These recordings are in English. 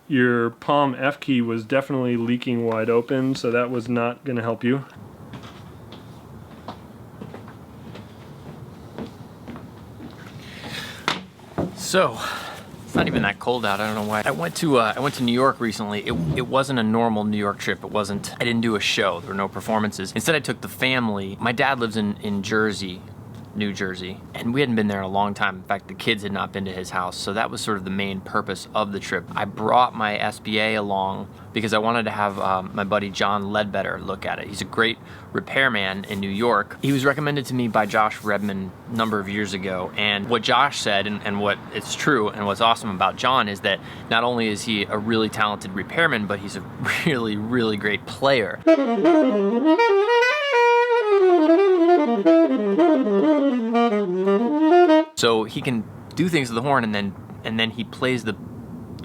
your palm F key was definitely leaking wide open, so that was not going to help you. So, it's not even that cold out. I don't know why. I went to New York recently. It wasn't a normal New York trip. I didn't do a show. There were no performances. Instead, I took the family. My dad lives in Jersey, New Jersey, and we hadn't been there in a long time. In fact, the kids had not been to his house, so that was sort of the main purpose of the trip. I brought my SBA along because I wanted to have my buddy John Ledbetter look at it. He's a great repairman in New York. He was recommended to me by Josh Redman a number of years ago, and what Josh said, and what it's true, and what's awesome about John is that not only is he a really talented repairman, but he's a really, really great player. So he can do things with the horn, and then he plays the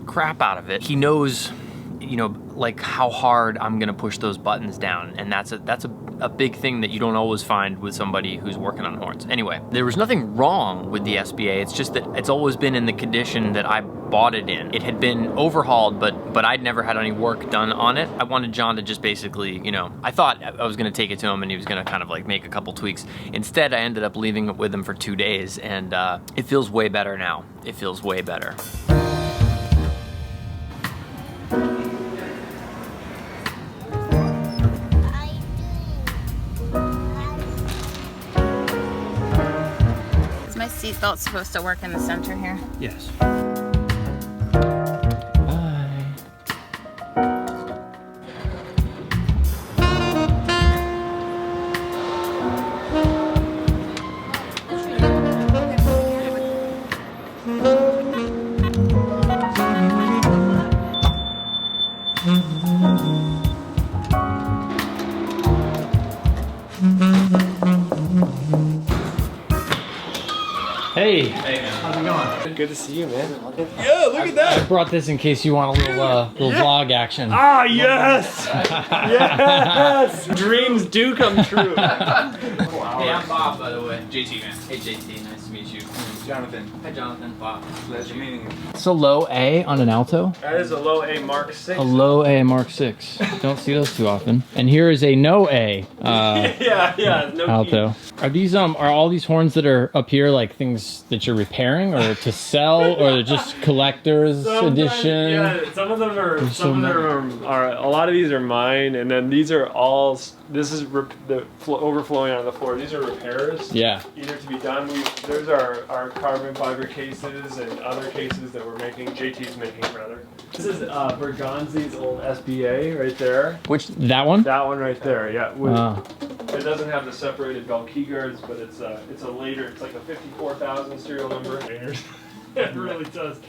crap out of it. He knows, you know, like how hard I'm gonna push those buttons down, and that's a big thing that you don't always find with somebody who's working on horns. Anyway, there was nothing wrong with the SBA. It's just that it's always been in the condition that I bought it in. It had been overhauled, but I'd never had any work done on it. I wanted John to just basically, you know, I thought I was gonna take it to him and he was gonna kind of like make a couple tweaks. Instead, I ended up leaving it with him for 2 days, and it feels way better now. It feels way better. Seatbelt's supposed to work in the center here. Yes. Hey, how's it going? Good to see you, man. Yeah, look at that. I brought this in case you want a little vlog action. Ah, yes! Yes! Dreams do come true. Hey, I'm Bob, by the way. JT, man. Hey, JT, nice to meet you. Jonathan. Hi, Jonathan. Bob. Pleasure meeting you. It's a low A on an alto. That is a low A Mark 6. A low A Mark 6. Don't see those too often. And here is a no A yeah, no alto. key. Are these are all these horns that are up here like things that you're repairing or to sell, or they're just collector's edition? Yeah, some of them are a lot of these are mine, and then these are all, this is the overflowing on the floor. These are repairs. Yeah. Either to be done. There's our carbon fiber cases and other cases that we're making, JT's making rather. This is Berganzi's old SBA right there. Which, that one? That one right there, yeah. It doesn't have the separated bell key guards, but it's a later, it's like a 54,000 serial number. It really does.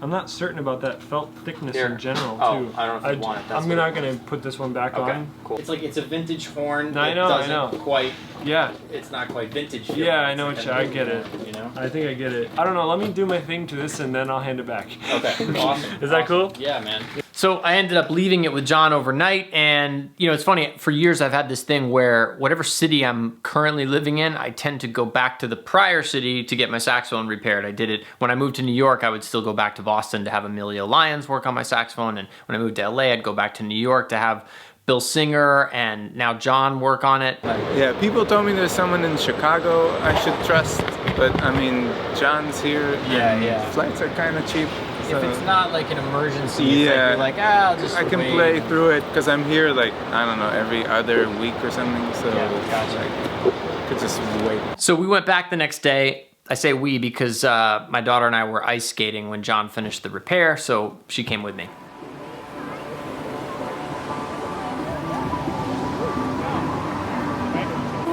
I'm not certain about that felt thickness in general, too. I don't know if you want it. I'm not going to put this one back on. Cool. It's like, it's a vintage horn. I know. Quite, yeah. It's not quite vintage. Yeah, I know what I get it. You know? I think I get it. I don't know, let me do my thing to this and then I'll hand it back. Okay, awesome. Is that cool? Yeah, man. So I ended up leaving it with John overnight, and you know, it's funny, for years I've had this thing where whatever city I'm currently living in, I tend to go back to the prior city to get my saxophone repaired. I did it when I moved to New York. I would still go back to Boston to have Emilio Lyons work on my saxophone, and when I moved to LA, I'd go back to New York to have Bill Singer and now John work on it. Yeah, people told me there's someone in Chicago I should trust, but I mean, John's here. Yeah. Flights are kind of cheap. So if it's not like an emergency, yeah, you're like, I'll just I can wait. play through it because I'm here like, I don't know, every other week or something, so I could just wait. So we went back the next day. I say we because my daughter and I were ice skating when John finished the repair, so she came with me.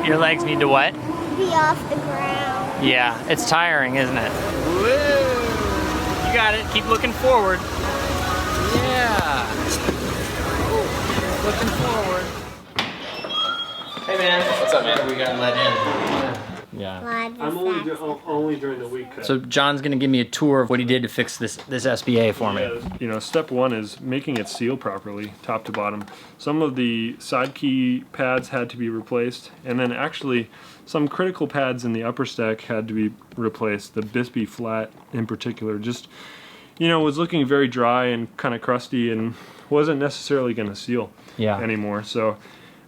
Your legs need to what? Be off the ground. Yeah, it's tiring, isn't it? Whoa. You got it. Keep looking forward. Yeah. Looking forward. Hey man. What's up, man? We got let in. Yeah. ride the I'm saxophone. only during the week. So John's gonna give me a tour of what he did to fix this SBA for me. Yeah, you know, step one is making it seal properly, top to bottom. Some of the side key pads had to be replaced, and then actually some critical pads in the upper stack had to be replaced. The Bisbee flat in particular just, you know, was looking very dry and kind of crusty and wasn't necessarily going to seal anymore. So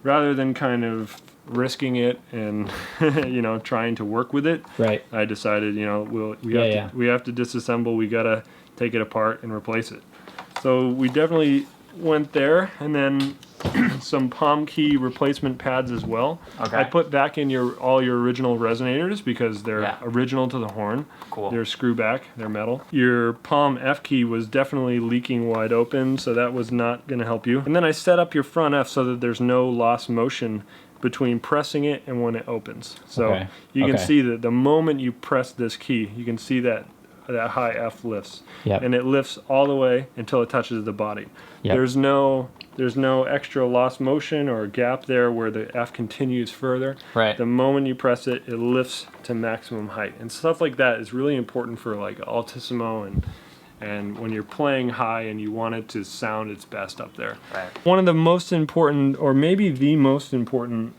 rather than kind of risking it and you know, trying to work with it, I decided, you know, we have to disassemble. We gotta take it apart and replace it. So we definitely went there, and then some palm key replacement pads as well. I put back in all your original resonators because they're original to the horn. They're screw back, they're metal. Your palm F key was definitely leaking wide open, so that was not going to help you. And then I set up your front F so that there's no lost motion between pressing it and when it opens. So you can see that the moment you press this key, you can see that high F lifts, and it lifts all the way until it touches the body. There's no extra lost motion or gap there where the F continues further. The moment you press it, it lifts to maximum height, and stuff like that is really important for like altissimo and when you're playing high and you want it to sound its best up there. One of the most important, or maybe the most important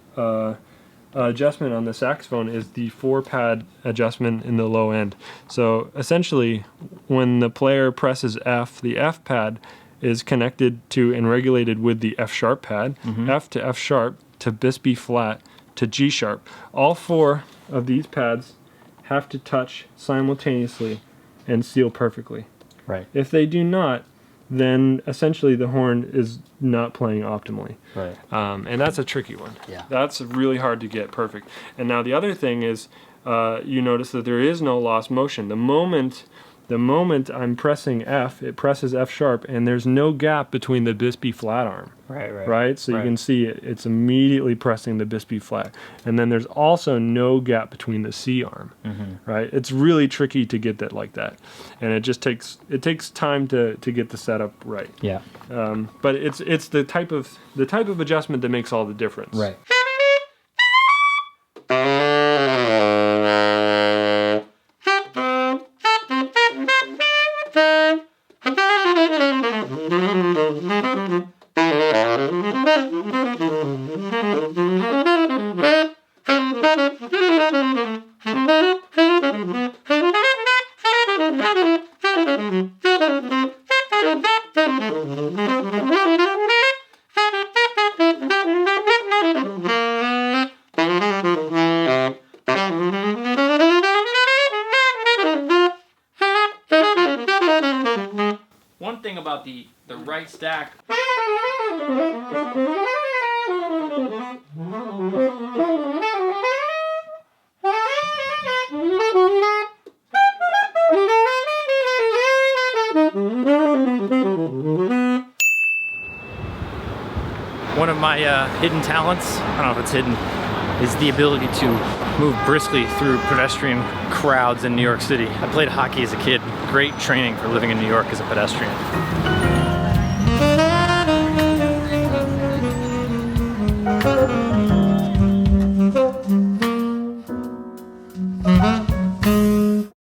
adjustment on the saxophone is the 4-pad adjustment in the low end. So essentially, when the player presses F, the F pad is connected to and regulated with the F sharp pad, F to F sharp to Bisbee flat to G sharp. All 4 of these pads have to touch simultaneously and seal perfectly. If they do not, then essentially the horn is not playing optimally. And that's a tricky one. That's really hard to get perfect. And now the other thing is, you notice that there is no lost motion. The moment I'm pressing F, it presses F sharp, and there's no gap between the Bisbee flat arm. So you can see it's immediately pressing the Bisbee flat. And then there's also no gap between the C arm. It's really tricky to get that like that. And it just takes time to get the setup right. But it's the type of adjustment that makes all the difference. One thing about the right stack. One of my hidden talents, I don't know if it's hidden, is the ability to move briskly through pedestrian crowds in New York City. I played hockey as a kid. Great training for living in New York as a pedestrian.